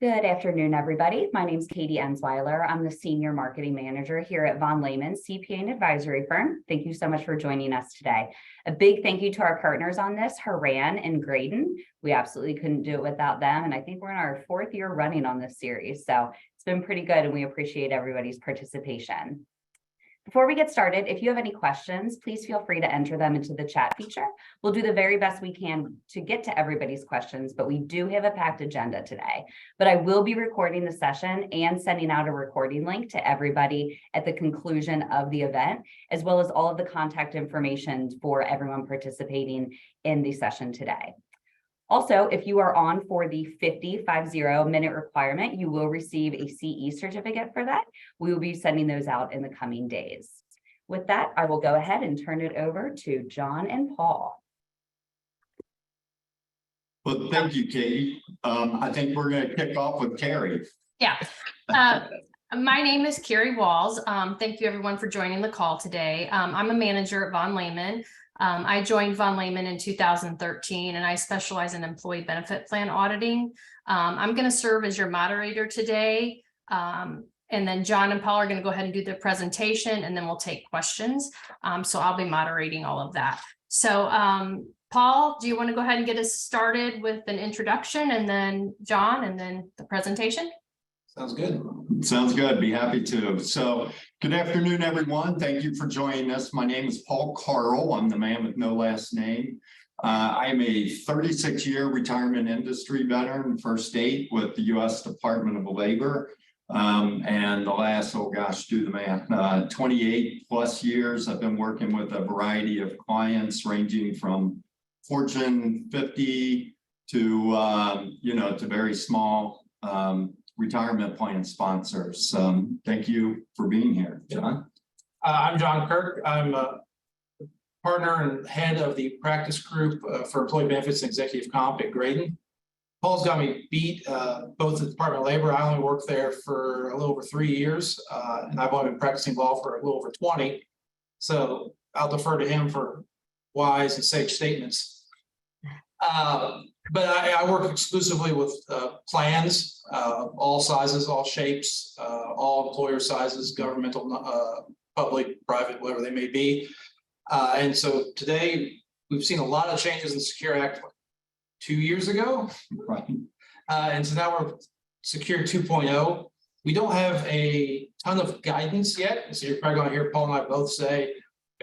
Good afternoon, everybody. My name is Katie Ensweiler. I'm the Senior Marketing Manager here at Von Lehman CPA and Advisory Firm. Thank you so much for joining us today. A big thank you to our partners on this, HORAN and Graydon. We absolutely couldn't do it without them. And I think we're in our 4th year running on this series. So it's been pretty good and we appreciate everybody's participation. Before we get started, if you have any questions, please feel free to enter them into the chat feature. We'll do the very best we can to get to everybody's questions, but we do have a packed agenda today. But I will be recording the session and sending out a recording link to everybody at the conclusion of the event, as well as all of the contact information for everyone participating in the session today. Also, if you are on for the 50 minute requirement, you will receive a CE certificate for that. We will be sending those out in the coming days. With that, I will go ahead and turn it over to John and Paul. Well, thank you, Katie. I think we're going to kick off with Carrie. Yeah. My name is Carrie Walls. Thank you everyone for joining the call today. I'm a manager at Von Lehman. I joined Von Lehman in 2013 and I specialize in employee benefit plan auditing. I'm going to serve as your moderator today. And then John and Paul are going to go ahead and do the presentation and then we'll take questions. So I'll be moderating all of that. So Paul, do you want to go ahead and get us started with an introduction and then John and then the presentation? Sounds good. Sounds good. Be happy to. So good afternoon, everyone. Thank you for joining us. My name is Paul Carl. I'm the man with no last name. I am a 36-year retirement industry veteran, first 8 with the U.S. Department of Labor. And the last, oh gosh, do the math, 28 plus years. I've been working with a variety of clients ranging from Fortune 50 to, to very small retirement plan sponsors. Thank you for being here, John. I'm John Kirk. I'm a partner and head of the practice group for employee benefits and executive comp at Graydon. Paul's got me beat both at the Department of Labor. I only worked there for a little over 3 years, and I've only been practicing law for a little over 20. So I'll defer to him for wise and sage statements. But I work exclusively with plans, all sizes, all shapes, all employer sizes, governmental, public, private, whatever they may be. And so today we've seen a lot of changes in the Secure Act 2 years ago. Right. And so now we're Secure 2.0. We don't have a ton of guidance yet. So you're probably going to hear Paul and I both say,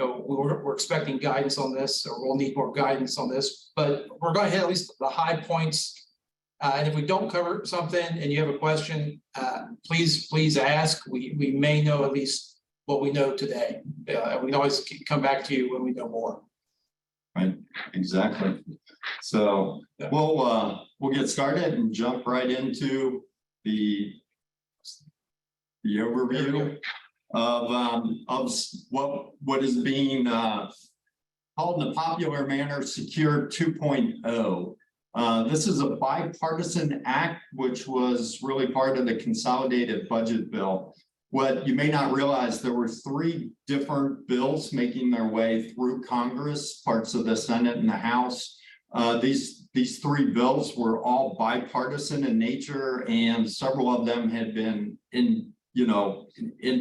we're expecting guidance on this, or we'll need more guidance on this, but we're going to hit at least the high points. And if we don't cover something and you have a question, please ask. We may know at least what we know today. We can always come back to you when we know more. Right, exactly. So we'll get started and jump right into the overview of what is being called in the popular manner Secure 2.0. This is a bipartisan act, which was really part of the consolidated budget bill. What you may not realize, there were 3 different bills making their way through Congress, parts of the Senate and the House. These 3 bills were all bipartisan in nature, and several of them had been in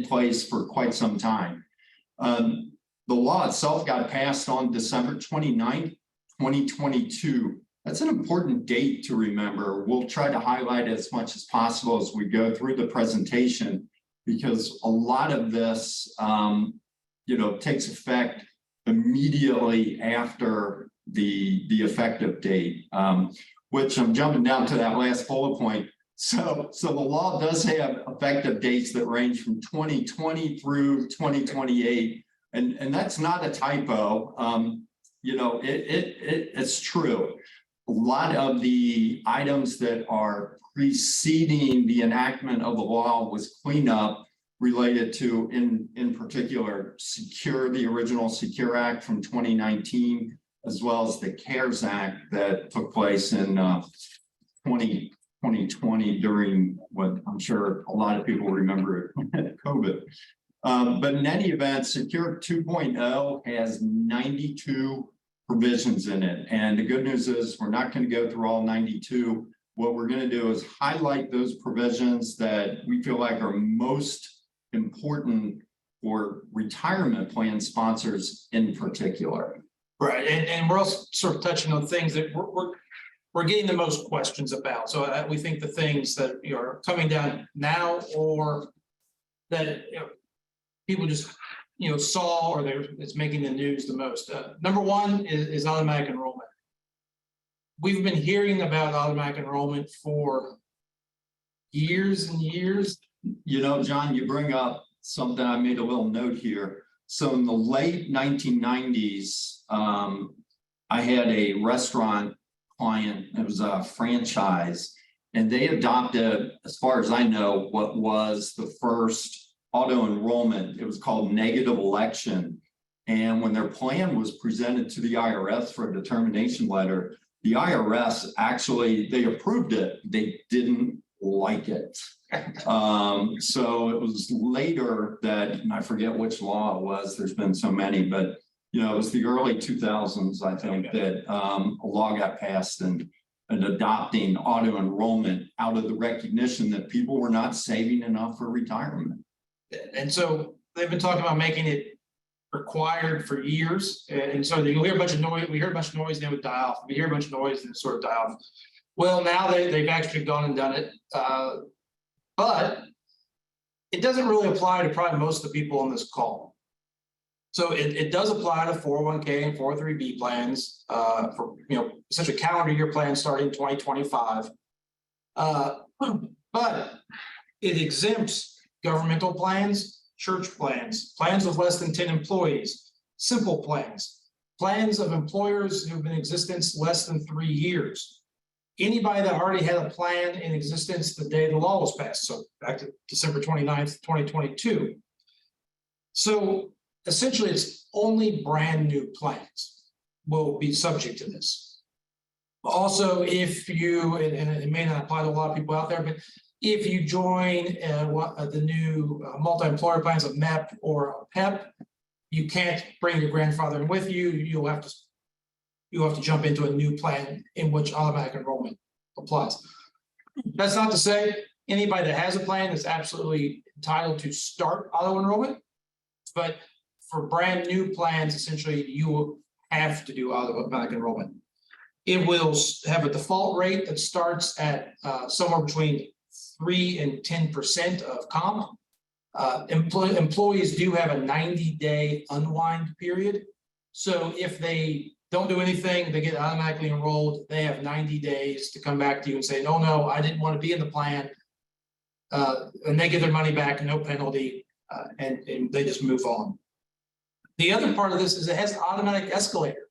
place for quite some time. The law itself got passed on December 29th, 2022. That's an important date to remember. We'll try to highlight as much as possible as we go through the presentation, because a lot of this, takes effect immediately after the effective date, which I'm jumping down to that last bullet point. So the law does have effective dates that range from 2020 through 2028, and that's not a typo. It's true. A lot of the items that are preceding the enactment of the law was cleanup related to, in particular, the original Secure Act from 2019, as well as the CARES Act that took place in 2020 during what I'm sure a lot of people remember COVID. But in any event, Secure 2.0 has 92 provisions in it. And the good news is we're not going to go through all 92. what we're going to do is highlight those provisions that we feel like are most important for retirement plan sponsors in particular. Right, and we're also sort of touching on things that we're getting the most questions about. So we think the things that are coming down now, or that people just saw, or it's making the news the most. Number one is automatic enrollment. We've been hearing about automatic enrollment for years and years. John, you bring up something. I made a little note here. So in the late 1990s, I had a restaurant client. It was a franchise, and they adopted, as far as I know, what was the first auto enrollment. It was called negative election. And when their plan was presented to the IRS for a determination letter, the IRS actually, they approved it. They didn't like it. So it was later that, and I forget which law it was, there's been so many, but it was the early 2000s, I think, that a law got passed and adopting auto enrollment out of the recognition that people were not saving enough for retirement. And so they've been talking about making it required for years. And so you'll hear a bunch of noise. We hear a bunch of noise and it would die off. We hear a bunch of noise and it sort of die off. Well, now they've actually gone and done it. But it doesn't really apply to probably most of the people on this call. So it does apply to 401k and 403b plans for essentially calendar year plans starting 2025. But it exempts governmental plans, church plans, plans with less than 10 employees, simple plans, plans of employers who've been in existence less than 3 years. Anybody that already had a plan in existence the day the law was passed, so back to December 29th, 2022. So essentially, it's only brand new plans will be subject to this. Also, if you, and it may not apply to a lot of people out there, but if you join the new multi-employer plans of MEP or PEP, you can't bring your grandfather in with you. You'll have to jump into a new plan in which automatic enrollment applies. That's not to say anybody that has a plan is absolutely entitled to start auto enrollment, but for brand new plans, essentially, you will have to do automatic enrollment. It will have a default rate that starts at somewhere between 3 and 10% of comp. Employees do have a 90-day unwind period. So if they don't do anything, they get automatically enrolled. They have 90 days to come back to you and say, no, I didn't want to be in the plan. And they get their money back, no penalty, and they just move on. The other part of this is it has an automatic escalator.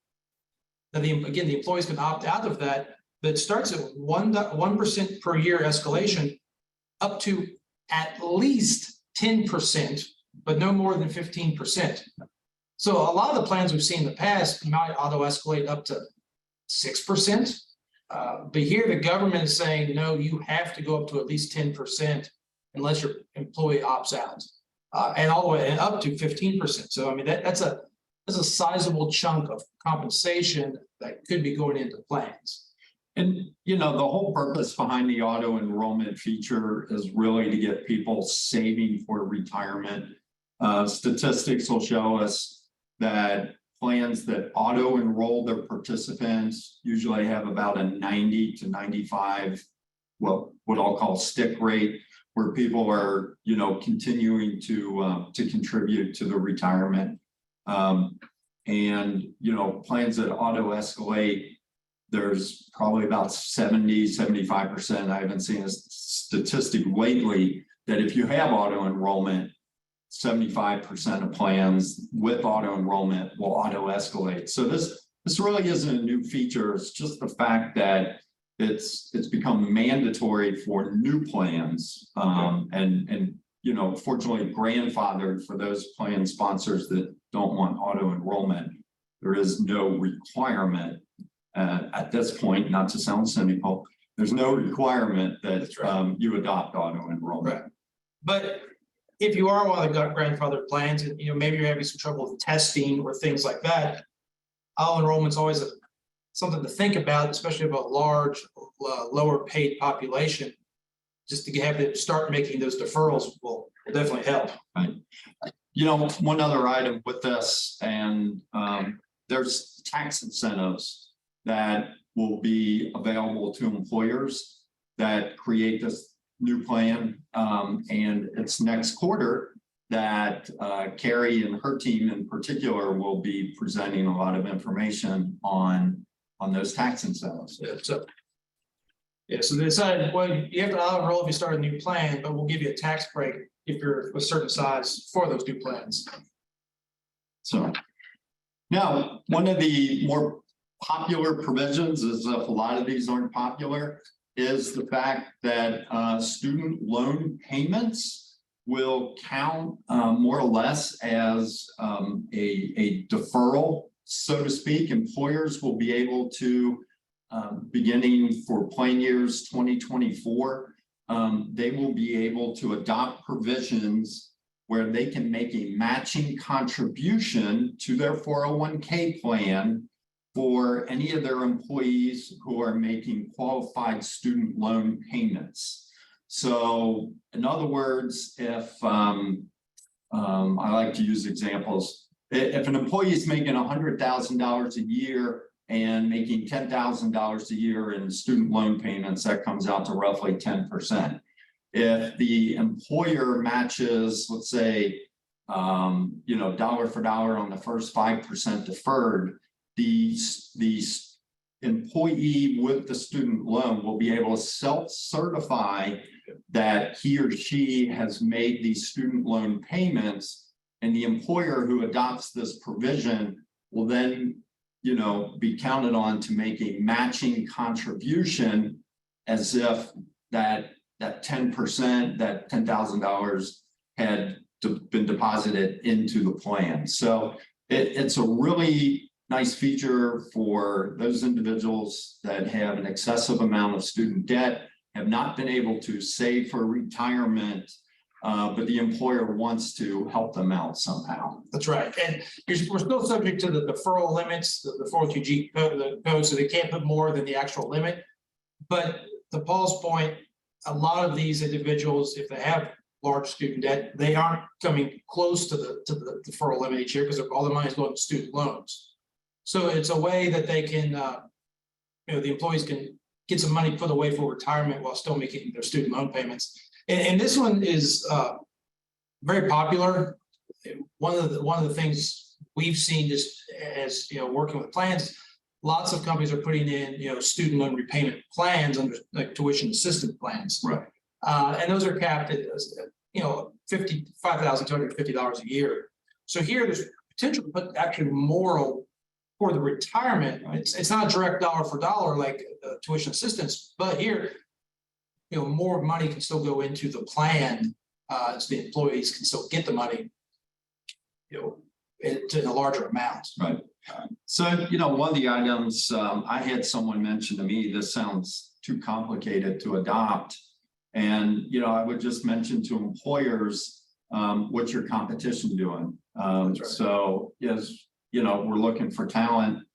Now, again, the employees can opt out of that, but it starts at 1% per year escalation up to at least 10%, but no more than 15%. So a lot of the plans we've seen in the past might auto escalate up to 6%. But here the government is saying, no, you have to go up to at least 10% unless your employee opts out. And all the way up to 15%. So I mean that's a sizable chunk of compensation that could be going into plans. And the whole purpose behind the auto enrollment feature is really to get people saving for retirement. Statistics will show us that plans that auto enroll their participants usually have about a 90 to 95, what I'll call stick rate, where people are, continuing to contribute to the retirement. And, plans that auto escalate, there's probably about 70, 75%. I haven't seen a statistic lately that if you have auto enrollment, 75% of plans with auto enrollment will auto escalate. So this really isn't a new feature. It's just the fact that it's become mandatory for new plans, and fortunately grandfathered for those plan sponsors that don't want auto enrollment. There is no requirement at this point, not to sound cynical, there's no requirement that you adopt auto enrollment. Right. But if you are one of the grandfathered plans, and maybe you're having some trouble with testing or things like that, auto enrollment's always something to think about, especially about large lower paid population, just to have them start making those deferrals will definitely help. Right. You know, one other item with this, and there's tax incentives that will be available to employers that create this new plan. And it's next quarter that Carrie and her team in particular will be presenting a lot of information on those tax incentives. So they decided, well, you have to enroll if you start a new plan, but we'll give you a tax break if you're a certain size for those new plans. So now, one of the more popular provisions, as if a lot of these aren't popular, is the fact that student loan payments will count more or less as a deferral, so to speak. Employers will be able to, beginning for plan years 2024, they will be able to adopt provisions where they can make a matching contribution to their 401k plan for any of their employees who are making qualified student loan payments. So in other words, if I like to use examples, if an employee is making $100,000 a year and making $10,000 a year in student loan payments, that comes out to roughly 10%. If the employer matches, let's say, dollar for dollar on the first 5% deferred, the employee with the student loan will be able to self-certify that he or she has made these student loan payments, and the employer who adopts this provision will then, be counted on to make a matching contribution as if that 10%, that $10,000 had been deposited into the plan. So it's a really nice feature for those individuals that have an excessive amount of student debt, have not been able to save for retirement, but the employer wants to help them out somehow. That's right. And we're still subject to the deferral limits, the 402G code, so they can't put more than the actual limit. But to Paul's point, a lot of these individuals, if they have large student debt, they aren't coming close to the deferral limit each year because all the money is going to student loans. So it's a way that they can, the employees can get some money put away for retirement while still making their student loan payments. And this one is very popular. One of the things we've seen just as working with plans, lots of companies are putting in student loan repayment plans under like tuition assistance plans, Right? And those are capped at $55,250 a year. So here there's potential to put actually more for the retirement. It's not direct dollar for dollar like tuition assistance, but here more money can still go into the plan, so the employees can still get the money, in a larger amount. Right. So, one of the items I had someone mention to me, this sounds too complicated to adopt. And, I would just mention to employers, what's your competition doing? Right. So, yes, we're looking for talent.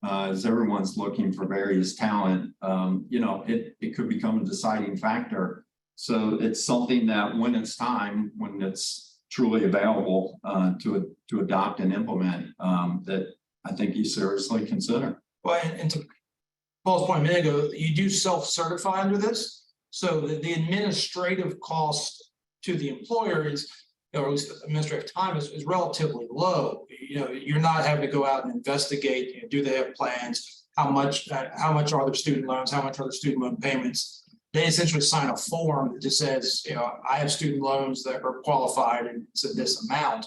As everyone's looking for various talent, it could become a deciding factor. So it's something that when it's time, when it's truly available to adopt and implement, that I think you seriously consider. Well, and to Paul's point a minute ago, you do self-certify under this. So the administrative cost to the employer is, or at least administrative time is relatively low. You're not having to go out and investigate, do they have plans? How much are their student loans? How much are their student loan payments? They essentially sign a form that just says, I have student loans that are qualified and it's at this amount.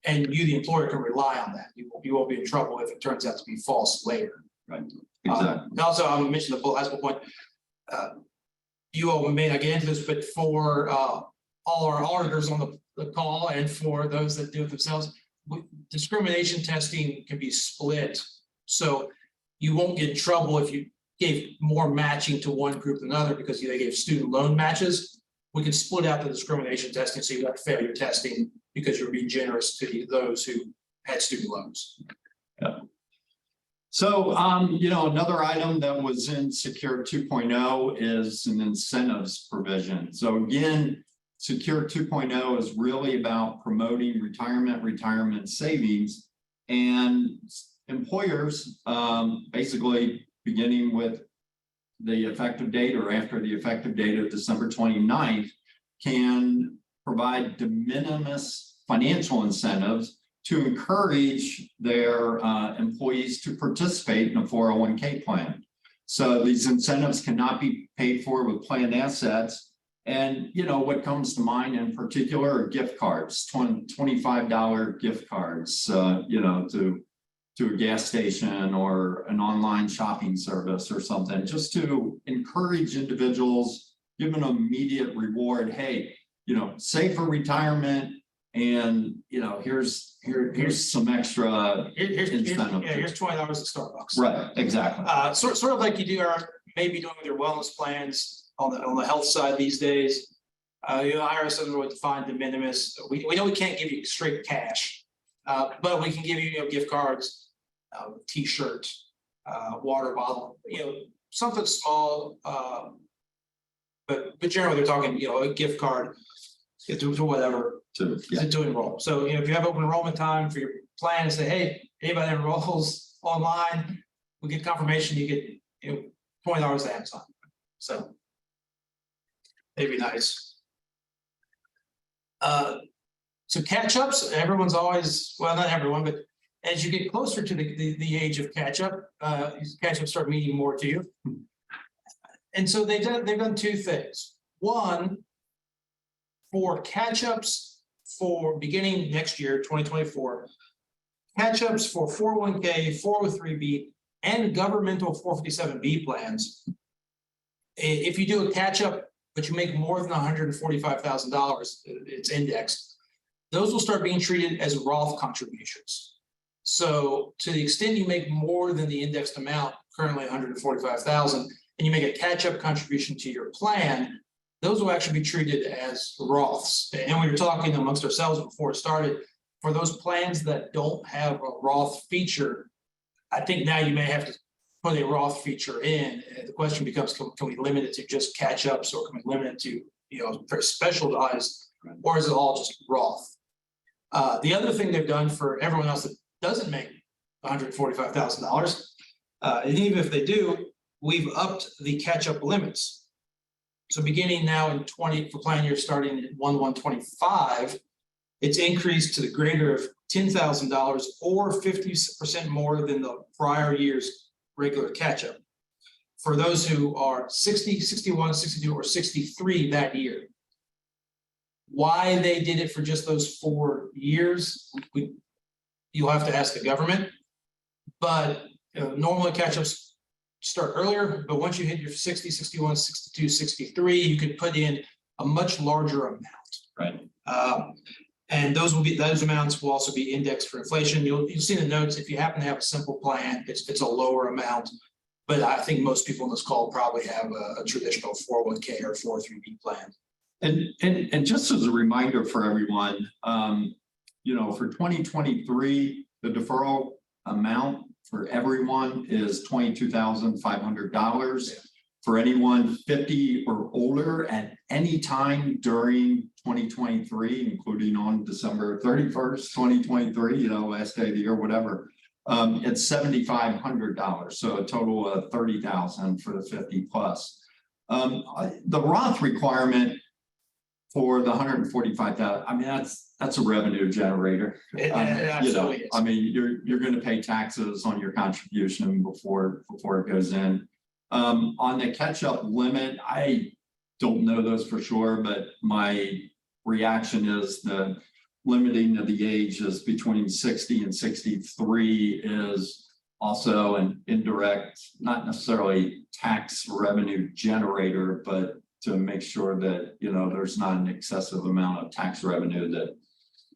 And you, the employer, can rely on that. You won't be in trouble if it turns out to be false later. Right. Exactly. Also, I'm mentioning the last point. You all may not get into this, but for all our auditors on the call and for those that do it themselves, discrimination testing can be split. So you won't get in trouble if you gave more matching to one group than another because they gave student loan matches. We can split out the discrimination testing so you have failure testing because you're being generous to those who had student loans. Yeah. So, another item that was in Secure 2.0 is an incentives provision. So again, Secure 2.0 is really about promoting retirement savings, and employers, basically beginning with the effective date or after the effective date of December 29th, can provide de minimis financial incentives to encourage their employees to participate in a 401k plan. So these incentives cannot be paid for with planned assets. And what comes to mind in particular are gift cards, $25 gift cards, to a gas station or an online shopping service or something, just to encourage individuals, give them an immediate reward. Hey, save for retirement, and here's some extra incentive. Here's $20 at Starbucks. Right, exactly. Sort of like you do or maybe doing with your wellness plans on the health side these days. IRS doesn't really define de minimis. We know we can't give you straight cash, but we can give you gift cards, T-shirt, water bottle, something small. But generally they're talking, a gift card to whatever to enroll. So if you have open enrollment time for your plan and say, hey, anybody that enrolls online, we get confirmation, you get $20 to Amazon. So it'd be nice. So catch-ups, everyone's always, well, not everyone, but as you get closer to the age of catch-up, catch-ups start meaning more to you. And so they've done two things. One, for catch-ups for beginning next year, 2024, catch-ups for 401k, 403b, and governmental 457b plans. If you do a catch-up, but you make more than $145,000, it's indexed, those will start being treated as Roth contributions. So to the extent you make more than the indexed amount, currently $145,000, and you make a catch-up contribution to your plan, those will actually be treated as Roths. And we were talking amongst ourselves before it started, for those plans that don't have a Roth feature, I think now you may have to put a Roth feature in. And the question becomes, can we limit it to just catch-ups, or can we limit it to, very specialized, or is it all just Roth? The other thing they've done for everyone else that doesn't make $145,000, and even if they do, we've upped the catch-up limits. So beginning now in for plan year starting at 1/1/25, it's increased to the greater of $10,000 or 50% more than the prior year's regular catch-up for those who are 60, 61, 62, or 63 that year. Why they did it for just those 4 years, you'll have to ask the government. But normally catch-ups start earlier, but once you hit your 60, 61, 62, 63, you could put in a much larger amount. Right. And those amounts will also be indexed for inflation. You'll see the notes. If you happen to have a simple plan, it's a lower amount. But I think most people on this call probably have a traditional 401k or 403b plan. And just as a reminder for everyone, for 2023, the deferral amount for everyone is $22,500. For anyone 50 or older at any time during 2023, including on December 31st, 2023, last day of the year, whatever, it's $7,500. So a total of $30,000 for the 50 plus. The Roth requirement for the $145,000, I mean, that's a revenue generator. It absolutely is. I mean, you're going to pay taxes on your contribution before it goes in. On the catch-up limit, I don't know those for sure, but my reaction is the limiting of the age is between 60 and 63 is also an indirect, not necessarily tax revenue generator, but to make sure that there's not an excessive amount of tax revenue that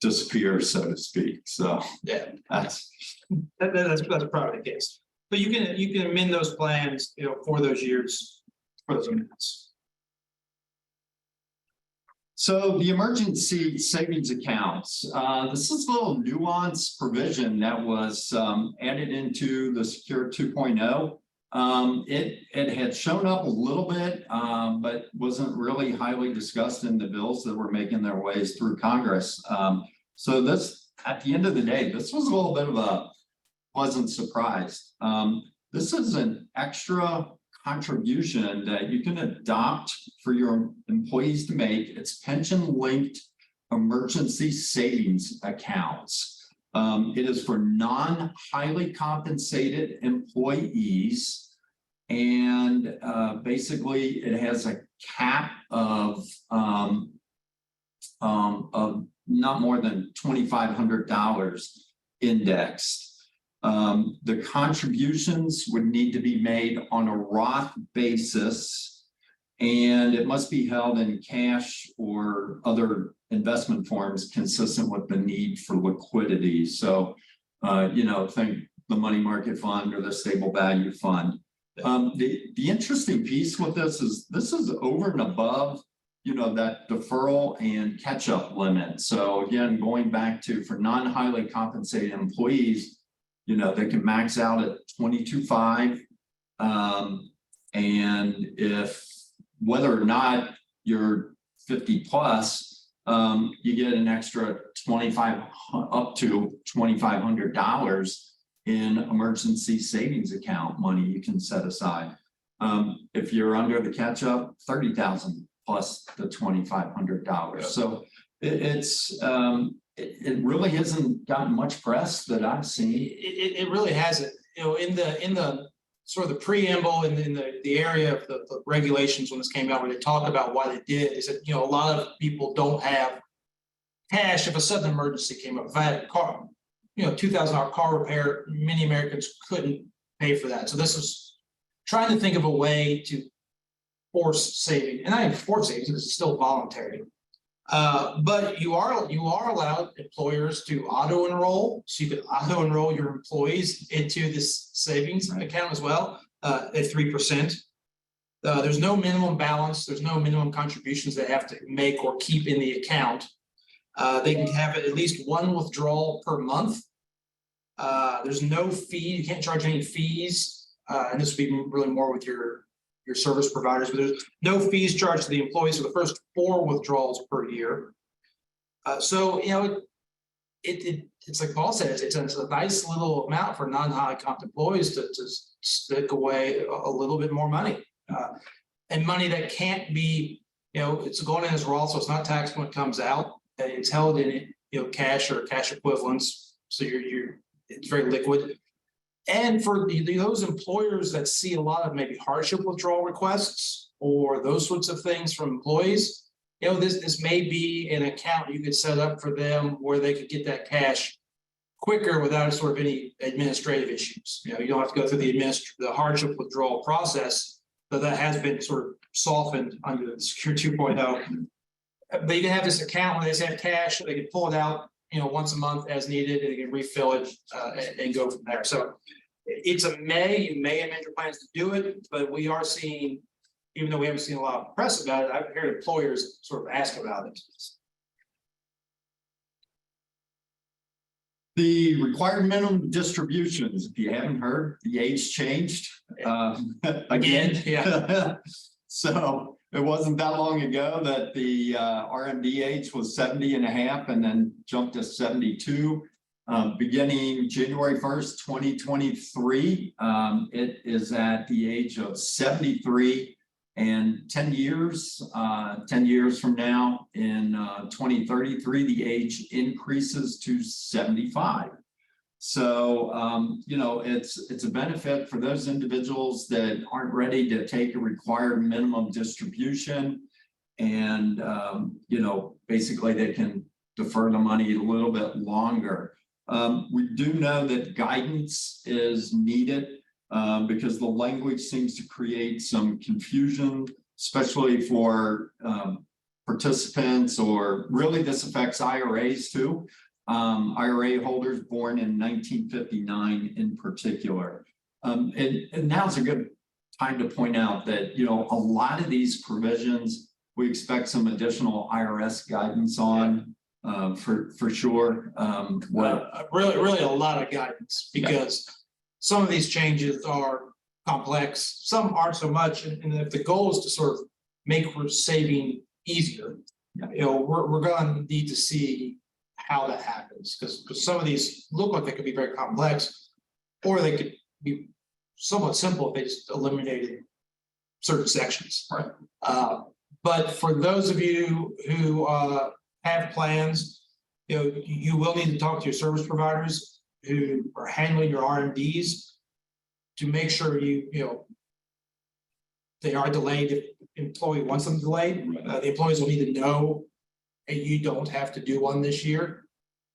disappears, so to speak. So yeah, that's probably the case. But you can amend those plans, for those years, for those amounts. So the emergency savings accounts, this is a little nuanced provision that was added into the Secure 2.0. It had shown up a little bit, but wasn't really highly discussed in the bills that were making their ways through Congress. So this, at the end of the day, this was a little bit of a pleasant surprise. This is an extra contribution that you can adopt for your employees to make. It's pension-linked emergency savings accounts. It is for non-highly compensated employees, and basically it has a cap of not more than $2,500 indexed. The contributions would need to be made on a Roth basis, and it must be held in cash or other investment forms consistent with the need for liquidity. So, think the money market fund or the stable value fund. The interesting piece with this is over and above, that deferral and catch-up limit. So again, going back to for non-highly compensated employees, they can max out at 22.5. And if whether or not you're 50 plus, you get an extra up to $2,500 in emergency savings account money you can set aside. If you're under the catch-up, $30,000 plus the $2,500. Yeah. So it really hasn't gotten much press that I've seen. It really hasn't. In the sort of the preamble in the area of the regulations when this came out, where they talk about why they did, is that a lot of people don't have cash if a sudden emergency came up. If I had a car, $2,000 car repair, many Americans couldn't pay for that. So this was trying to think of a way to force saving, and not even force savings because it's still voluntary. But you are allowed employers to auto enroll, so you can auto enroll your employees into this savings account as well at 3%. There's no minimum balance. There's no minimum contributions they have to make or keep in the account. They can have at least one withdrawal per month. There's no fee. You can't charge any fees, and this would be really more with your service providers, but there's no fees charged to the employees for the first 4 withdrawals per year. So it's like Paul says, it's a nice little amount for non-high comp employees to stick away a little bit more money, and money that can't be, it's going in as Roth, so it's not taxed when it comes out. It's held in cash or cash equivalents, so it's very liquid. And for those employers that see a lot of maybe hardship withdrawal requests or those sorts of things from employees, this may be an account you could set up for them where they could get that cash quicker without sort of any administrative issues. You don't have to go through the hardship withdrawal process, but that has been sort of softened under the Secure 2.0. But you can have this account where they just have cash, they can pull it out, once a month as needed, and they can refill it and go from there. So it's you may amend your plans to do it, but we are seeing, even though we haven't seen a lot of press about it, I've heard employers sort of ask about it. The required minimum distributions, if you haven't heard, the age changed again. Yeah. So it wasn't that long ago that the RMD age was 70 and a half and then jumped to 72. Beginning January 1st, 2023, it is at the age of 73, and 10 years from now in 2033, the age increases to 75. So, it's a benefit for those individuals that aren't ready to take a required minimum distribution. And, basically they can defer the money a little bit longer. We do know that guidance is needed because the language seems to create some confusion, especially for participants, or really this affects IRAs too. IRA holders born in 1959 in particular. And now's a good time to point out that, a lot of these provisions we expect some additional IRS guidance on for sure. Really a lot of guidance, because some of these changes are complex, some aren't so much, and if the goal is to sort of make saving easier, we're going to need to see how that happens, because some of these look like they could be very complex, or they could be somewhat simple if they just eliminated certain sections. Right. But for those of you who have plans, you will need to talk to your service providers who are handling your RMDs to make sure they are delayed if the employee wants them delayed. The employees will need to know, hey, you don't have to do one this year.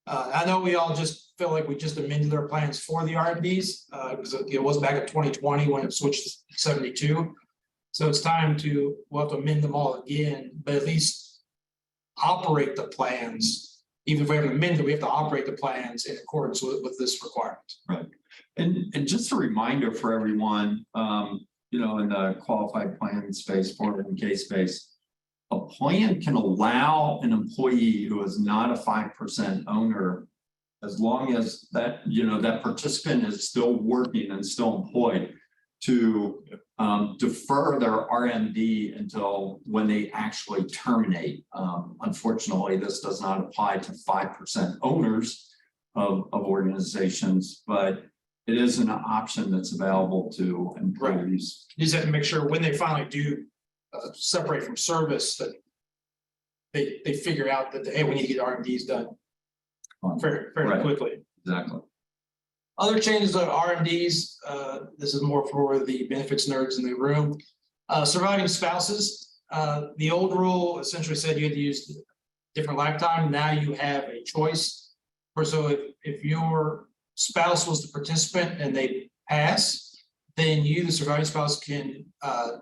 I know we all just feel like we just amended our plans for the RMDs because it was back in 2020 when it switched to 72. So it's time we'll have to amend them all again, but at least operate the plans. Even if we haven't amended, we have to operate the plans in accordance with this requirement. Right. And just a reminder for everyone, in the qualified plan space, 401k space, a plan can allow an employee who is not a 5% owner, as long as that, that participant is still working and still employed, to defer their RMD until when they actually terminate. Unfortunately, this does not apply to 5% owners of organizations, but it is an option that's available to employees. You just have to make sure when they finally do separate from service that they figure out that, hey, we need to get RMDs done fairly quickly. Exactly. Other changes to RMDs, this is more for the benefits nerds in the room. Surviving spouses, the old rule essentially said you had to use different lifetime. Now you have a choice. So if your spouse was the participant and they pass, then you, the surviving spouse, can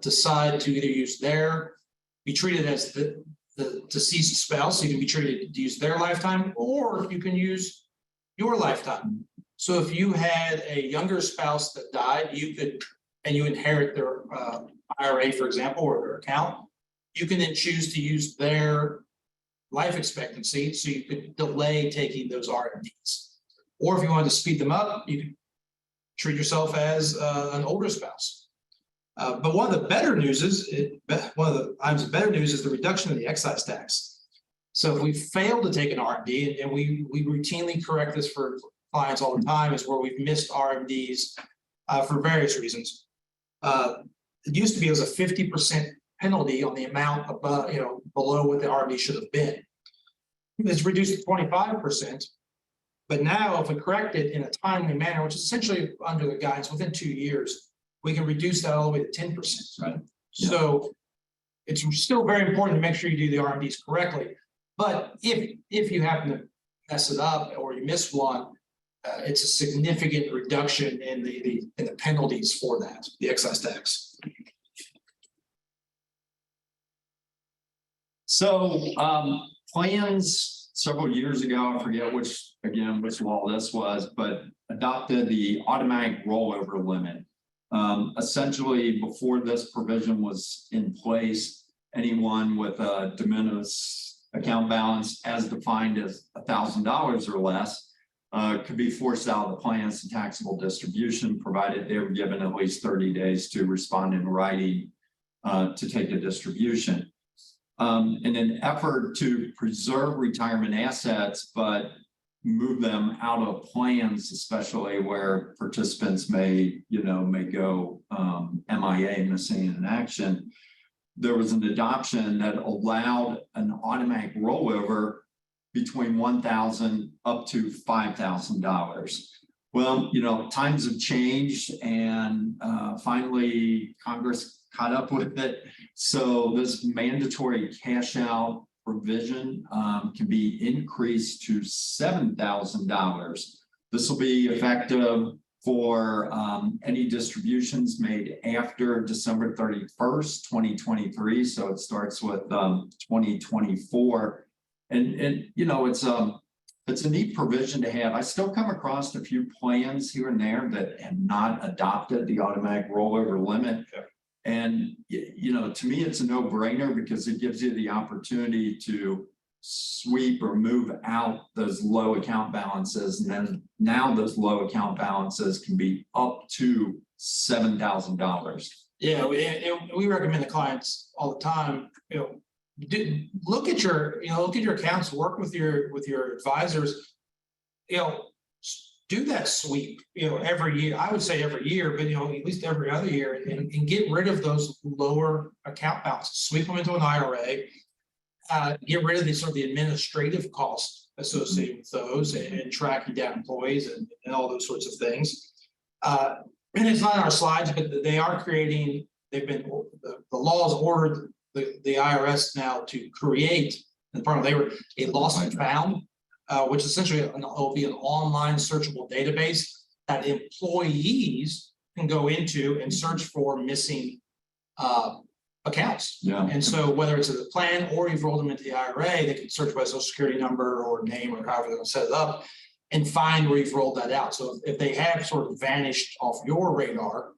decide to either be treated as the deceased spouse, so you can be treated to use their lifetime, or you can use your lifetime. So if you had a younger spouse that died, and you inherit their IRA, for example, or their account, you can then choose to use their life expectancy, so you could delay taking those RMDs. Or if you wanted to speed them up, you could treat yourself as an older spouse. But one of the better news is the reduction of the excise tax. So if we fail to take an RMD, and we routinely correct this for clients all the time, is where we've missed RMDs for various reasons. It used to be it was a 50% penalty on the amount above, below what the RMD should have been. It's reduced to 25%. But now, if we correct it in a timely manner, which is essentially under the guidance within 2 years, we can reduce that all the way to 10%. Right. Yeah. So it's still very important to make sure you do the RMDs correctly. But if you happen to mess it up or you miss one, it's a significant reduction in the penalties for that, the excise tax. So plans several years ago, I forget which law this was, but adopted the automatic rollover limit. Essentially, before this provision was in place, anyone with a de minimis account balance as defined as $1,000 or less could be forced out of the plans to taxable distribution, provided they were given at least 30 days to respond in writing to take a distribution. In an effort to preserve retirement assets, but move them out of plans, especially where participants may go MIA, missing in action, there was an adoption that allowed an automatic rollover between $1,000 up to $5,000. Well, times have changed, and finally Congress caught up with it. So this mandatory cash out provision can be increased to $7,000. This will be effective for any distributions made after December 31st, 2023. So it starts with 2024. And it's a neat provision to have. I still come across a few plans here and there that have not adopted the automatic rollover limit. And, to me, it's a no-brainer because it gives you the opportunity to sweep or move out those low account balances. And then now those low account balances can be up to $7,000. Yeah, we recommend the clients all the time, look at your accounts, work with your advisors, do that sweep, every year. I would say every year, but at least every other year, and get rid of those lower account balances, sweep them into an IRA, get rid of the administrative costs associated with those, and tracking down employees and all those sorts of things. And it's not in our slides, but they are creating, the laws ordered the IRS now to create, the Department of Labor, a lost and found, which essentially will be an online searchable database that employees can go into and search for missing accounts. Yeah. And so whether it's in the plan or you've rolled them into the IRA, they can search by social security number or name or however they're going to set it up and find where you've rolled that out. So if they have sort of vanished off your radar,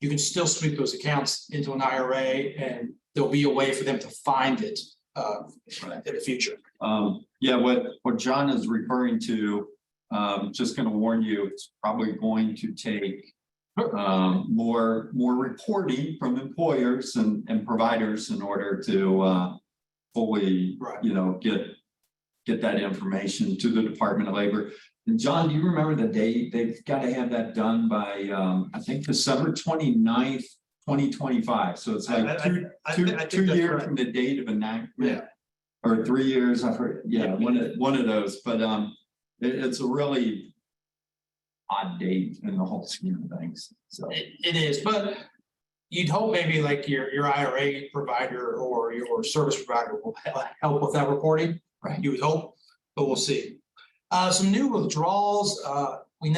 you can still sweep those accounts into an IRA, and there'll be a way for them to find it in the future. Yeah, what John is referring to, just going to warn you, it's probably going to take more reporting from employers and providers in order to fully, get that information to the Department of Labor. And John, do you remember the date? They've got to have that done by, I think, December 29th, 2025. So it's like two years from the date of enactment, or 3 years. I've heard, one of those. But it's a really odd date in the whole scheme of things. So it is, but you'd hope maybe like your IRA provider or your service provider will help with that reporting. Right. You would hope, but we'll see. Some new withdrawals. You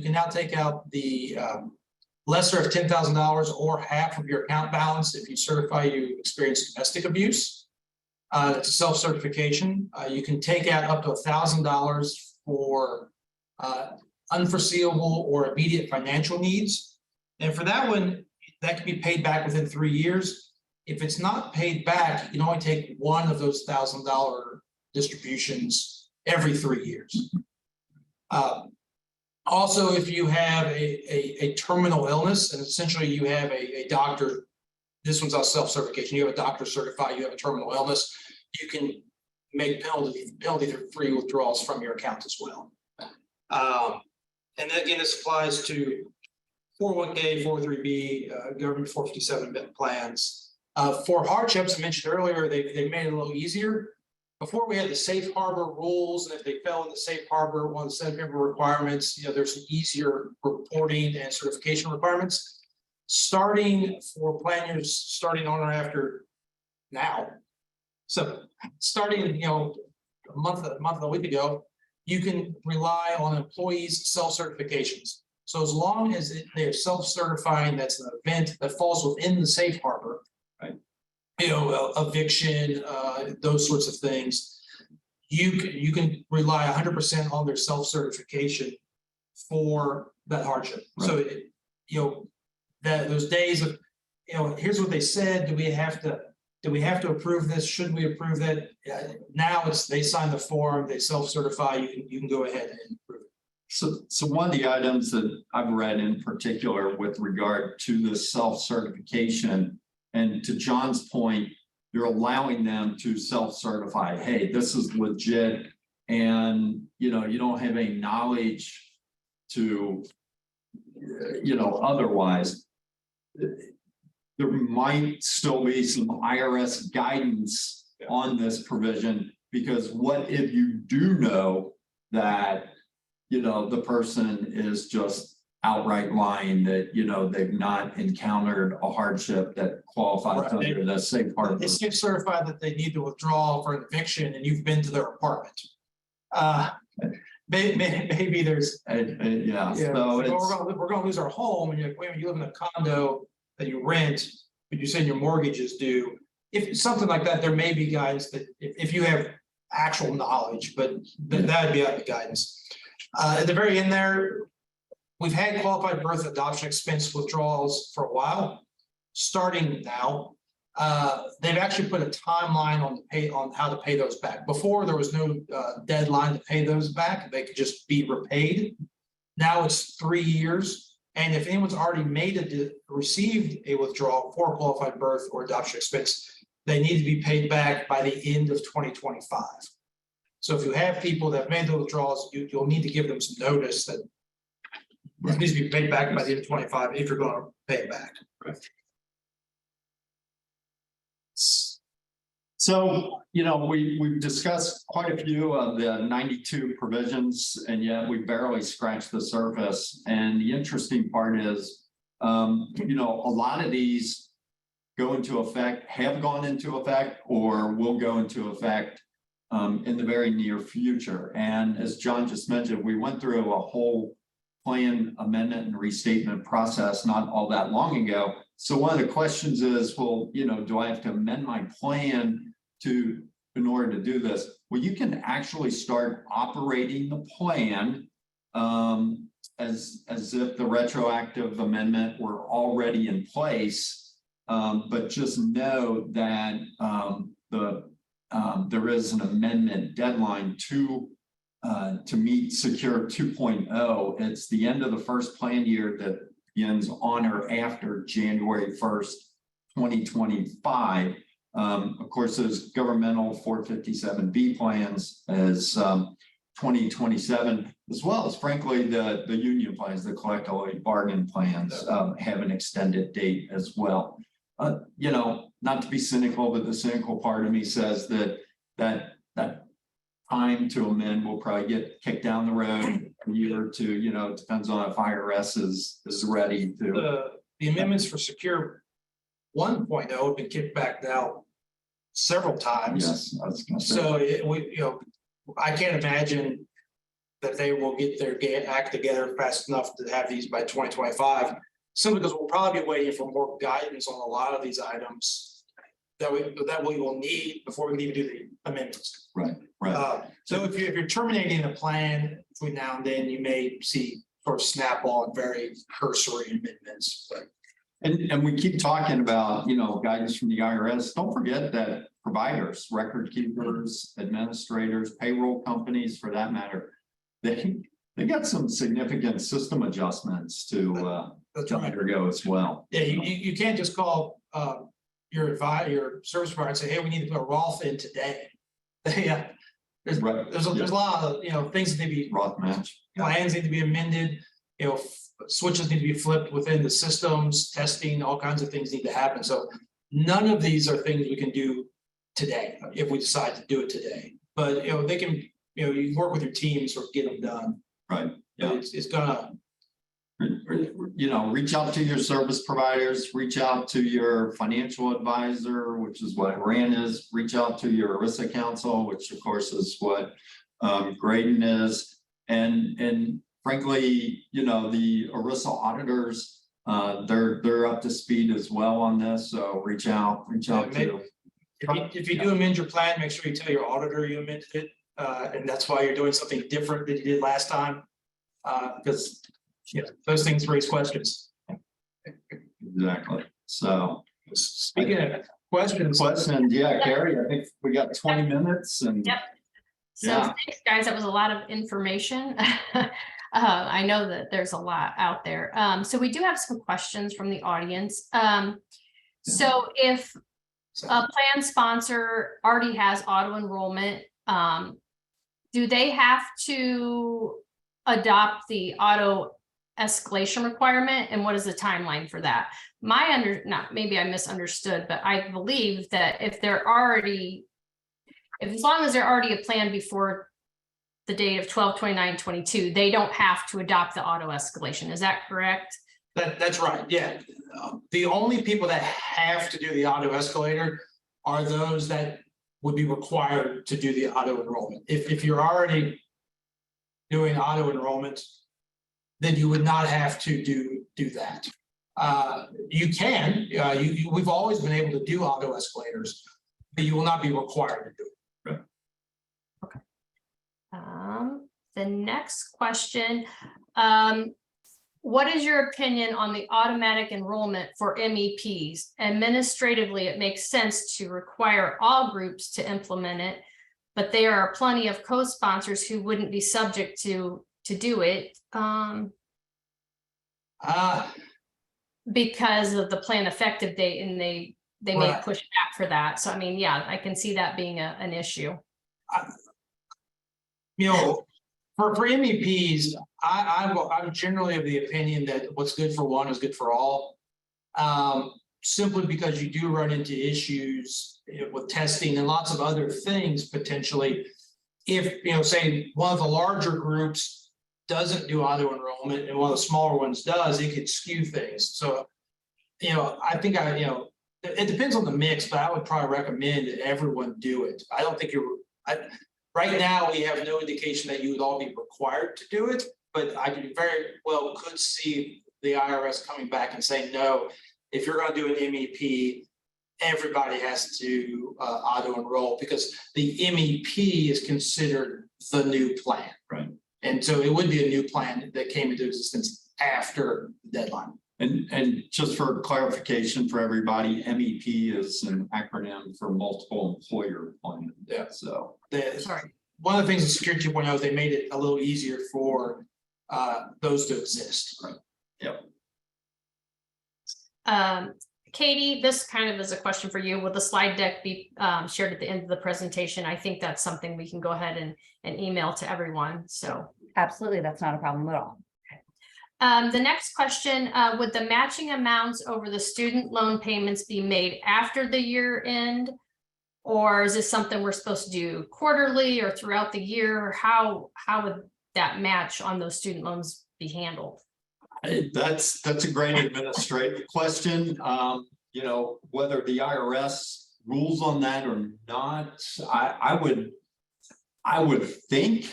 can now take out the lesser of $10,000 or half of your account balance if you certify you experienced domestic abuse. It's a self-certification. You can take out up to $1,000 for unforeseeable or immediate financial needs. And for that one, that can be paid back within 3 years. If it's not paid back, you can only take one of those $1,000 distributions every 3 years. Also, if you have a terminal illness, and essentially you have a doctor, this one's on self-certification, you have a doctor certified you have a terminal illness, you can make penalty-free withdrawals from your account as well. And then again, this applies to 401k, 403b, government 457 plans. For hardships, I mentioned earlier, they made it a little easier. Before we had the safe harbor rules, and if they fell in the safe harbor, one of the safe harbor requirements, there's some easier reporting and certification requirements. Starting for plan years, starting on or after now. So starting, a month and a week ago, you can rely on employees' self-certifications. So as long as they're self-certifying, that's an event that falls within the safe harbor, right? Eviction, those sorts of things. You can rely 100% on their self-certification for that hardship. Right. So that those days of here's what they said. Do we have to approve this? Should we approve that? Now they sign the form, they self-certify. You can go ahead and approve it. So one of the items that I've read in particular with regard to the self-certification, and to John's point, you're allowing them to self-certify. Hey, this is legit, and you don't have any knowledge to otherwise. There might still be some IRS guidance on this provision, because what if you do know that the person is just outright lying, that they've not encountered a hardship that qualifies under the safe harbor. They safe certified that they need to withdraw for an eviction, and you've been to their apartment. Maybe there's So we're going to lose our home, and you're like, wait a minute, you live in a condo that you rent, but you say your mortgage is due. If it's something like that, there may be guidance that if you have actual knowledge, but that would be out of the guidance. At the very end there, we've had qualified birth adoption expense withdrawals for a while. starting now. They've actually put a timeline on how to pay those back. Before, there was no deadline to pay those back. They could just be repaid. Now it's 3 years. And if anyone's already received a withdrawal for a qualified birth or adoption expense, they need to be paid back by the end of 2025. So if you have people that made the withdrawals, you'll need to give them some notice that it needs to be paid back by the end of 25 if you're going to pay it back. Right. So, we've discussed quite a few of the 92 provisions, and yet we barely scratched the surface. And the interesting part is, a lot of these go into effect, have gone into effect, or will go into effect in the very near future. And as John just mentioned, we went through a whole plan amendment and restatement process not all that long ago. So one of the questions is, well, do I have to amend my plan in order to do this? Well, you can actually start operating the plan as if the retroactive amendment were already in place, but just know that there is an amendment deadline to meet Secure 2.0. It's the end of the first plan year that begins on or after January 1st, 2025. Of course, those governmental 457B plans as 2027, as well as frankly the union plans, the collective bargain plans have an extended date as well. Not to be cynical, but the cynical part of me says that time to amend will probably get kicked down the road a year or two. It depends on if IRS is ready to. The amendments for Secure 1.0 have been kicked back now several times. Yes, I was gonna say. So I can't imagine that they will get their act together fast enough to have these by 2025. Simply because we'll probably be waiting for more guidance on a lot of these items that we will need before we can even do the amendments. Right. So if you're terminating a plan between now and then, you may see sort of snap-on and very cursory amendments. But And we keep talking about, guidance from the IRS. Don't forget that providers, record keepers, administrators, payroll companies, for that matter, they got some significant system adjustments to undergo as well. Yeah, you can't just call your service provider and say, hey, we need to put a Roth in today. Yeah, there's a lot of things that need to be Roth match. plans need to be amended. Switches need to be flipped within the systems, testing, all kinds of things need to happen. So none of these are things we can do today if we decide to do it today. But they can, you can work with your teams or get them done. Right. Yeah. It's gonna. Reach out to your service providers, reach out to your financial advisor, which is what HORAN is, reach out to your ERISA counsel, which of course is what Graydon is. And frankly, the ERISA auditors, they're up to speed as well on this. So reach out to. If you do amend your plan, make sure you tell your auditor you amended it. And that's why you're doing something different than you did last time. Because those things raise questions. Exactly. So speaking of questions, yeah, Carrie, I think we got 20 minutes and. Yep. So thanks, guys. That was a lot of information. I know that there's a lot out there. So we do have some questions from the audience. So if a plan sponsor already has auto enrollment, do they have to adopt the auto escalation requirement, and what is the timeline for that? Maybe I misunderstood, but I believe that if as long as they're already a plan before the date of 12/29/22, they don't have to adopt the auto escalation. Is that correct? That's right. Yeah. The only people that have to do the auto escalator are those that would be required to do the auto enrollment. If you're already doing auto enrollment, then you would not have to do that. You can. We've always been able to do auto escalators, but you will not be required to do it. Right. Okay. The next question. What is your opinion on the automatic enrollment for MEPs? Administratively, it makes sense to require all groups to implement it, but there are plenty of co-sponsors who wouldn't be subject to do it because of the plan effective date, and they may Right. push back for that. So I mean, yeah, I can see that being an issue. You know, for MEPs, I'm generally of the opinion that what's good for one is good for all. Simply because you do run into issues with testing and lots of other things potentially. If, you know, say one of the larger groups doesn't do auto enrollment and one of the smaller ones does, it could skew things. So, you know, I think it depends on the mix, but I would probably recommend that everyone do it. I don't think right now, we have no indication that you would all be required to do it, but I very well could see the IRS coming back and saying, no, if you're going to do an MEP, everybody has to auto enroll, because the MEP is considered the new plan. Right. And so it would be a new plan that came into existence after the deadline. And just for clarification for everybody, MEP is an acronym for multiple employer plan. Yeah. So Sorry. One of the things in Security 2.0 is they made it a little easier for those to exist. Right. Yep. Katie, this kind of is a question for you. Will the slide deck be shared at the end of the presentation? I think that's something we can go ahead and email to everyone. So Absolutely, that's not a problem at all. the next question, would the matching amounts over the student loan payments be made after the year end? Or is this something we're supposed to do quarterly or throughout the year? Or how would that match on those student loans be handled? That's a great administrative question. You know, whether the IRS rules on that or not, I would think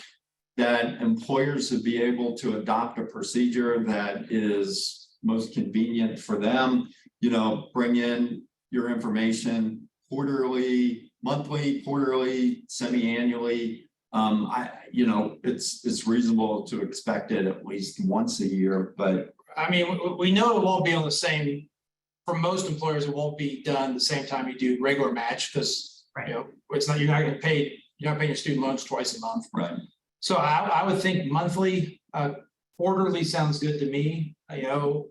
that employers would be able to adopt a procedure that is most convenient for them. You know, bring in your information quarterly, monthly, quarterly, semi-annually. You know, it's reasonable to expect it at least once a year, but I mean, we know it won't be on the same, for most employers, it won't be done the same time you do regular match, because you know, it's not, you're not paying your student loans twice a month. right. So I would think monthly, quarterly sounds good to me. You know,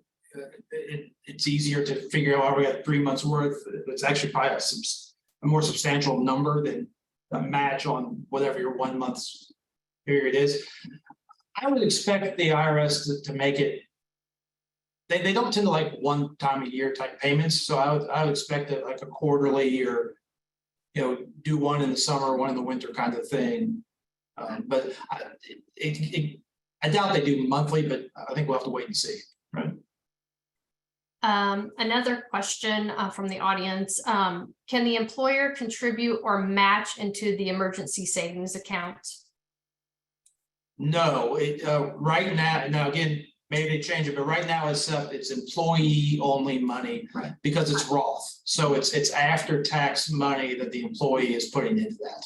it's easier to figure out, we got 3 months worth. It's actually probably a more substantial number than a match on whatever your 1 month's period is. I would expect the IRS to make it, they don't tend to like one time a year type payments. So I would expect it like a quarterly, or, you know, do one in the summer, one in the winter kind of thing. But I doubt they do monthly, but I think we'll have to wait and see. Right. Another question from the audience. Can the employer contribute or match into the emergency savings account? No, right now, again, maybe they change it, but right now it's employee only money, right, because it's Roth. So it's after tax money that the employee is putting into that.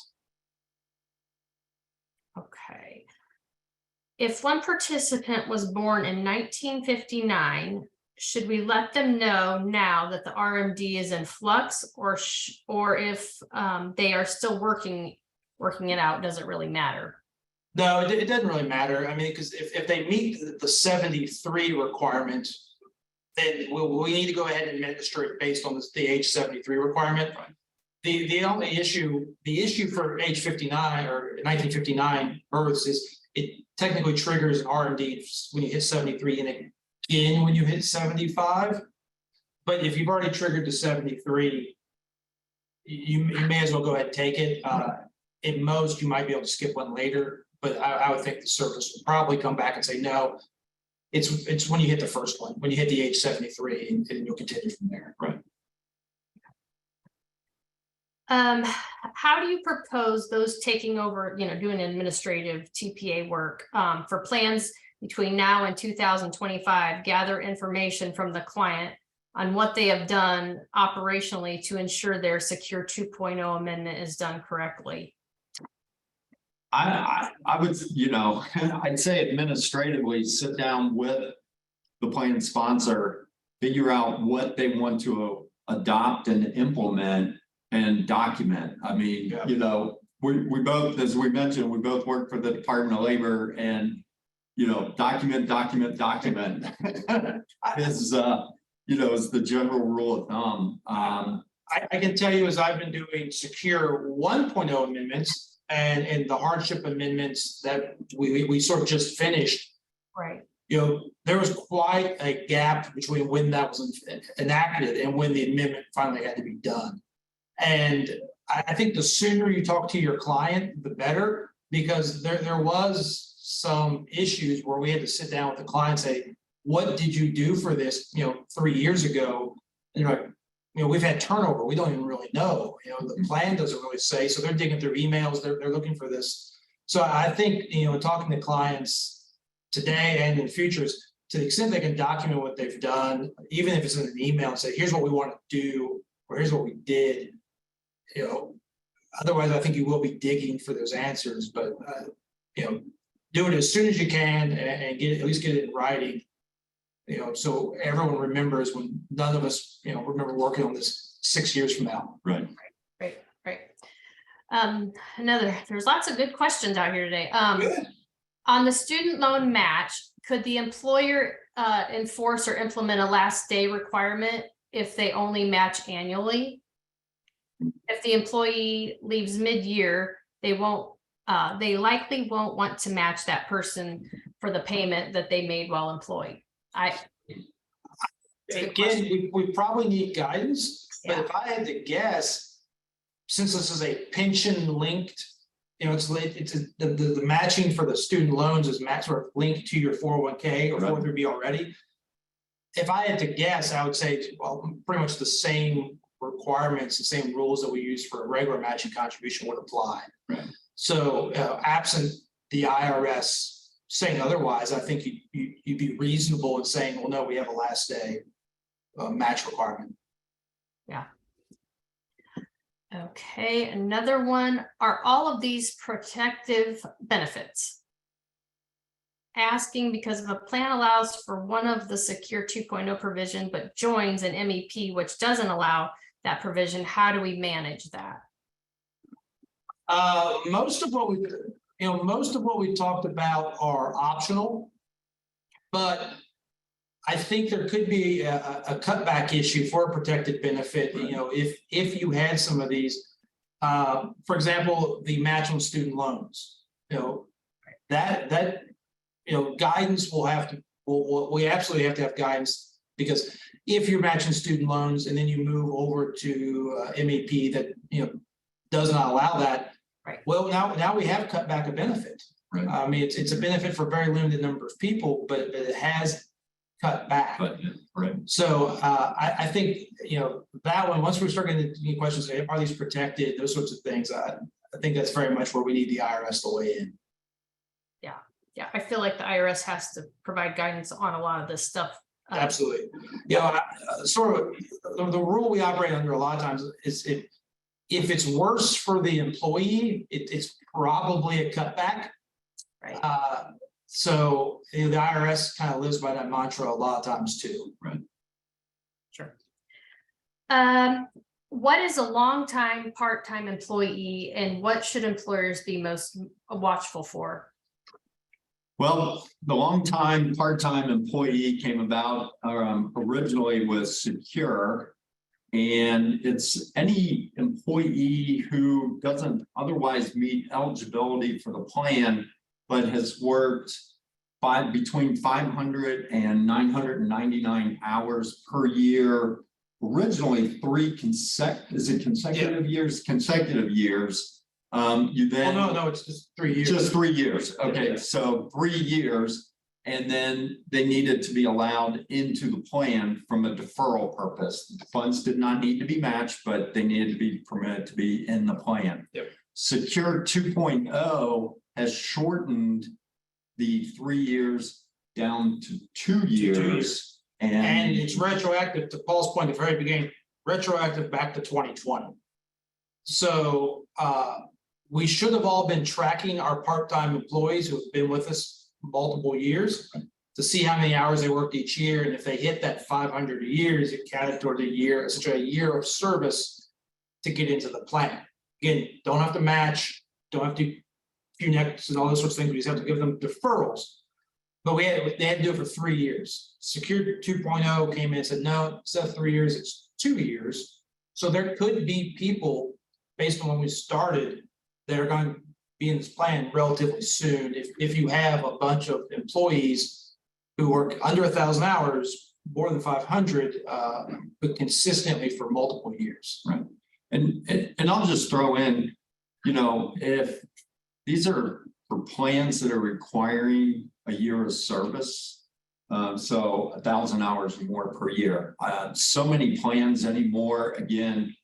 Okay. If one participant was born in 1959, should we let them know now that the RMD is in flux, or if they are still working it out, does it really matter? No, it doesn't really matter. I mean, because if they meet the 73 requirement, then we need to go ahead and administer it based on the age 73 requirement. Right. The only issue, for age 59 or 1959 births is it technically triggers RMD when you hit 73 and again when you hit 75. But if you've already triggered to 73, you may as well go ahead and take it. At most, you might be able to skip one later, but I would think the service will probably come back and say, no, it's when you hit the first one, when you hit the age 73, and you'll continue from there. Right. How do you propose those taking over, doing administrative TPA work for plans between now and 2025, gather information from the client on what they have done operationally to ensure their Secure 2.0 amendment is done correctly? I would, I'd say administratively sit down with the plan sponsor figure out what they want to adopt and implement and document. I mean, Yeah. you know, we both, as we mentioned, we both work for the Department of Labor, and, you know, document is, you know, is the general rule of thumb. I can tell you, as I've been doing secure 1.0 amendments and the hardship amendments that we sort of just finished, Right. you know, there was quite a gap between when that was enacted and when the amendment finally had to be done. And I think the sooner you talk to your client, the better, because there was some issues where we had to sit down with the client and say, what did you do for this, you know, 3 years ago? And you're like, you know, we've had turnover. We don't even really know, you know, the plan doesn't really say, so they're digging through emails, they're looking for this. So I think, you know, talking to clients today and in the future is, to the extent they can document what they've done, even if it's in an email, and say, here's what we want to do, or here's what we did, you know, otherwise I think you will be digging for those answers, but, you know, do it as soon as you can and get at least get it in writing. You know, so everyone remembers when none of us, you know, remember working on this 6 years from now. Right. There's lots of good questions out here today. Good. On the student loan match, could the employer enforce or implement a last day requirement if they only match annually? If the employee leaves mid-year, they likely won't want to match that person for the payment that they made while employed. Again, we probably need guidance, but Yeah. if I had to guess, since this is a pension linked, you know, the matching for the student loans is sort of linked to your 401k or Right. 403b already. If I had to guess, I would say, well, pretty much the same requirements, the same rules that we use for a regular matching contribution would apply. Right. So absent the IRS saying otherwise, I think you'd be reasonable in saying, well, no, we have a last day match requirement. Okay, another one. Are all of these protective benefits? Asking because if a plan allows for one of the secure 2.0 provision, but joins an MEP, which doesn't allow that provision, how do we manage that? Most of what we talked about are optional, but I think there could be a cutback issue for a protected benefit. You know, if you had some of these, for example, the match on student loans, you know, that you know, guidance will have to. We absolutely have to have guidance, because if you're matching student loans and then you move over to MEP that, you know, does not allow that. Right. Well, now we have cut back a benefit. Right. I mean, it's a benefit for a very limited number of people, but it has cut back. But, right. So I think, you know, that one, once we start getting into questions, are these protected, those sorts of things, I think that's very much where we need the IRS to weigh in. Yeah, I feel like the IRS has to provide guidance on a lot of this stuff. Absolutely. You know, sort of the rule we operate under a lot of times is if it's worse for the employee, it's probably a cutback. Right. So you know, the IRS kind of lives by that mantra a lot of times too. Right. Sure. What is a long-time part-time employee, and what should employers be most watchful for? Well, the longtime part-time employee came about originally with Secure. And it's any employee who doesn't otherwise meet eligibility for the plan, but has worked between 500 and 999 hours per year. Originally consecutive years? Consecutive years. You then. Well, no, it's just 3 years. Just 3 years. Okay, Yeah. so 3 years. And then they needed to be allowed into the plan from a deferral purpose. The funds did not need to be matched, but they needed to be permitted to be in the plan. Yep. Secure 2.0 has shortened the 3 years down to 2 years. 2 years. And it's retroactive, to Paul's point at the very beginning, retroactive back to 2020. So we should have all been tracking our part-time employees who have been with us multiple years. to see how many hours they worked each year, and if they hit that 500 a year, is it counted toward a year, essentially a year of service to get into the plan. Again, don't have to match, don't have to connect and all those sorts of things. We just have to give them deferrals. But they had to do it for 3 years. Secure 2.0 came in and said, no, instead of 3 years, it's 2 years. So there could be people, based on when we started, that are going to be in this plan relatively soon. If you have a bunch of employees who work under 1,000 hours, more than 500, but consistently for multiple years. Right. And I'll just throw in, you know, if these are for plans that are requiring a year of service, so 1,000 hours or more per year. So many plans anymore, again,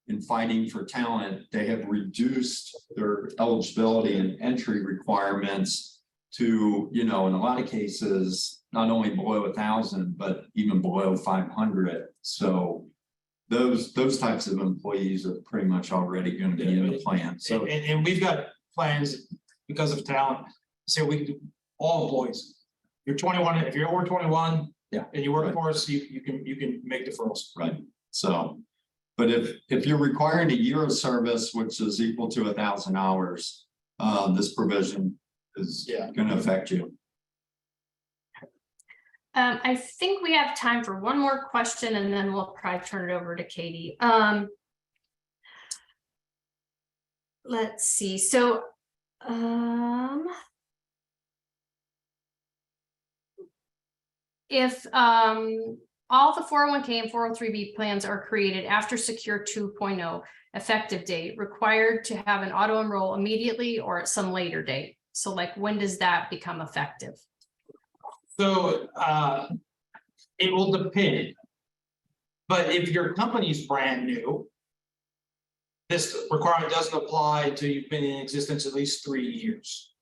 in fighting for talent, they have reduced their eligibility and entry requirements to, you know, in a lot of cases, not only below 1,000, but even below 500. So those types of employees are pretty much already going to be in the plan. So and we've got plans because of talent. So we can do all employees. You're 21. If you're over 21, yeah, and you work for us, you can make deferrals. Right. So, but if you're requiring a year of service, which is equal to 1,000 hours, this provision is going to affect you. I think we have time for one more question, and then we'll probably turn it over to Katie. Let's see. So, if all the 401k and 403b plans are created after Secure 2.0 effective date, required to have an auto enroll immediately or at some later date. So like, when does that become effective? So it will depend. But if your company's brand new, this requirement doesn't apply until you've been in existence at least 3 years.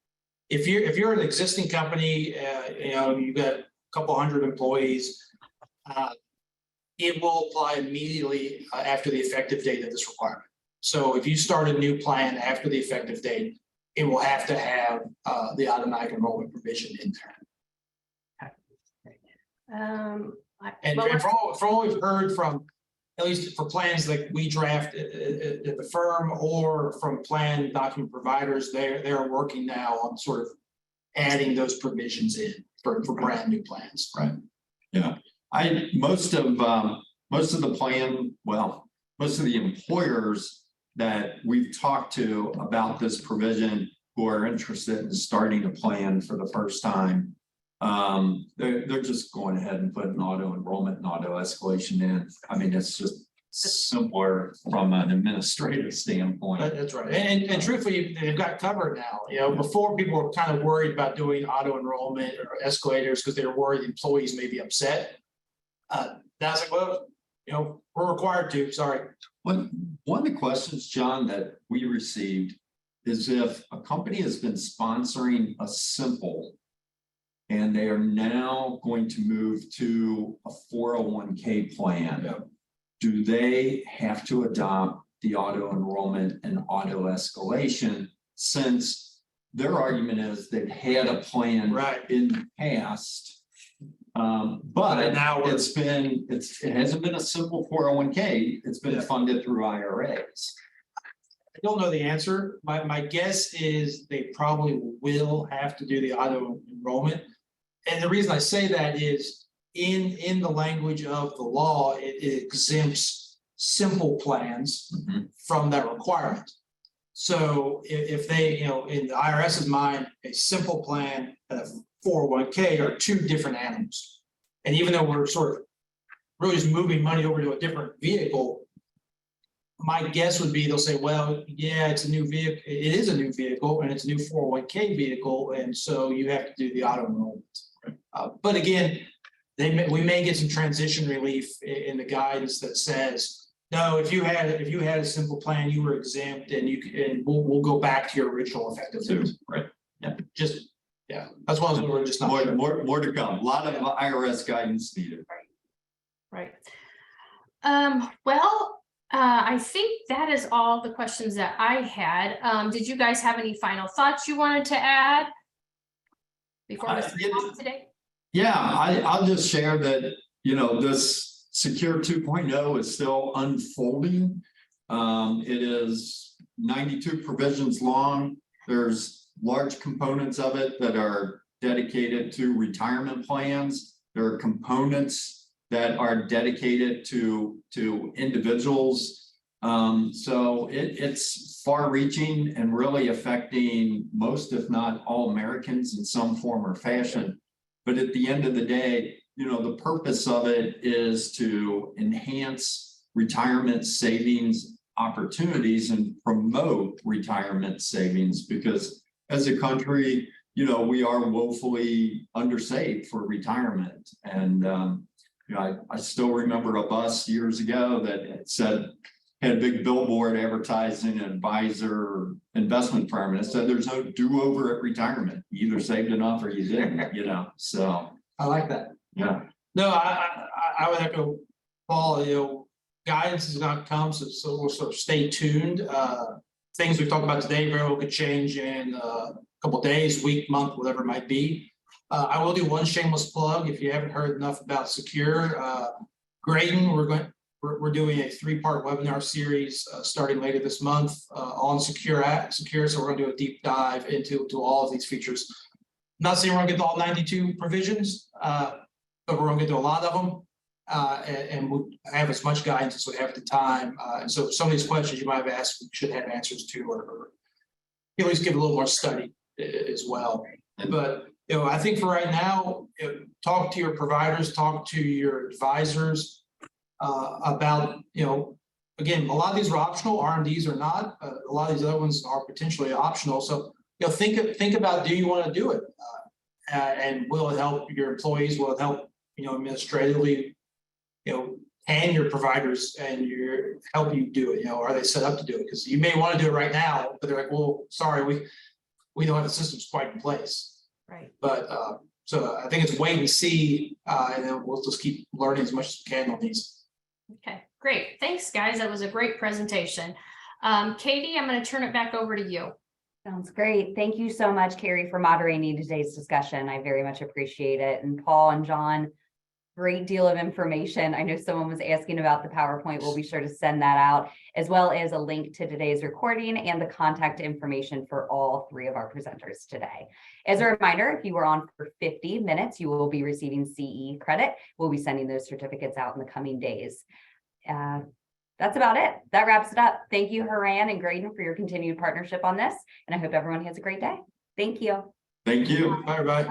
If you're an existing company, you know, you've got a couple hundred employees, it will apply immediately after the effective date of this requirement. So if you start a new plan after the effective date, it will have to have the automatic enrollment provision in there. And from what we've heard from, at least for plans like we draft at the firm or from plan document providers, they're working now on sort of adding those provisions in for brand new plans. Right. Yeah. Most of the plan, well, most of the employers that we've talked to about this provision who are interested in starting a plan for the first time, they're just going ahead and putting auto enrollment and auto escalation in. I mean, it's just simpler from an administrative standpoint. That's right. And truthfully, they've got covered now. You know, before people were kind of worried about doing auto enrollment or escalators because they were worried employees may be upset. That's like, well, you know, we're required to. Sorry. One of the questions, John, that we received is if a company has been sponsoring a simple and they are now going to move to a 401k plan, do they have to adopt the auto enrollment and auto escalation, since their argument is they've had a plan in the past, but now it hasn't been a simple 401k, it's been funded through IRAs. I don't know the answer. My guess is they probably will have to do the auto enrollment. And the reason I say that is in the language of the law, it exempts simple plans from that requirement. So if they, you know, in the IRS's mind, a simple plan and a 401k are two different animals. And even though we're sort of really just moving money over to a different vehicle, my guess would be they'll say, well, yeah, it's a new vehicle. It is a new vehicle and it's a new 401k vehicle. And so you have to do the auto enrollment. But again, we may get some transition relief in the guidance that says, no, if you had a simple plan, you were exempt, and we'll go back to your original effective date. Right. Yeah. That's one of those we're just not sure. More to come. A lot of IRS guidance needed. Right. Well, I think that is all the questions that I had. Did you guys have any final thoughts you wanted to add before we sign off today? Yeah, I'll just share that, this Secure 2.0 is still unfolding. It is 92 provisions long. There's large components of it that are dedicated to retirement plans. There are components that are dedicated to individuals. So it's far-reaching and really affecting most, if not all, Americans in some form or fashion. But at the end of the day, the purpose of it is to enhance retirement savings opportunities and promote retirement savings, because as a country, we are woefully undersaved for retirement. And I still remember a bus years ago that had a big billboard advertising an advisor or investment firm, and it said there's no do-over at retirement. You either saved enough or you didn't, so. I like that. Yeah. No, I would echo Paul, guidance is not come, so we'll sort of stay tuned. Things we've talked about today very well could change in a couple of days, week, month, whatever it might be. I will do one shameless plug. If you haven't heard enough about Secure, Graydon, we're doing a 3-part webinar series starting later this month on Secure. So we're going to do a deep dive into all of these features. I'm not saying we're going to get to all 92 provisions, but we're going to get to a lot of them. And we'll have as much guidance as we have at the time. And so some of these questions you might have asked, we should have answers to, or at least give a little more study as well. But I think for right now, talk to your providers, talk to your advisors about, again, a lot of these are optional, RMDs are not. A lot of these other ones are potentially optional. So think about, do you want to do it? And will it help your employees? Will it help administratively? And your providers and help you do it. Are they set up to do it? Because you may want to do it right now, but they're like, well, sorry, we don't have the systems quite in place. Right. But so I think it's wait and see, and then we'll just keep learning as much as we can on these. Okay, great. Thanks, guys. That was a great presentation. Katie, I'm going to turn it back over to you. Sounds great. Thank you so much, Carrie, for moderating today's discussion. I very much appreciate it. And Paul and John, great deal of information. I know someone was asking about the PowerPoint. We'll be sure to send that out, as well as a link to today's recording and the contact information for all 3 of our presenters today. As a reminder, if you were on for 50 minutes, you will be receiving CE credit. We'll be sending those certificates out in the coming days. That's about it. That wraps it up. Thank you, HORAN and Graydon, for your continued partnership on this. And I hope everyone has a great day. Thank you. Thank you. Bye, everybody.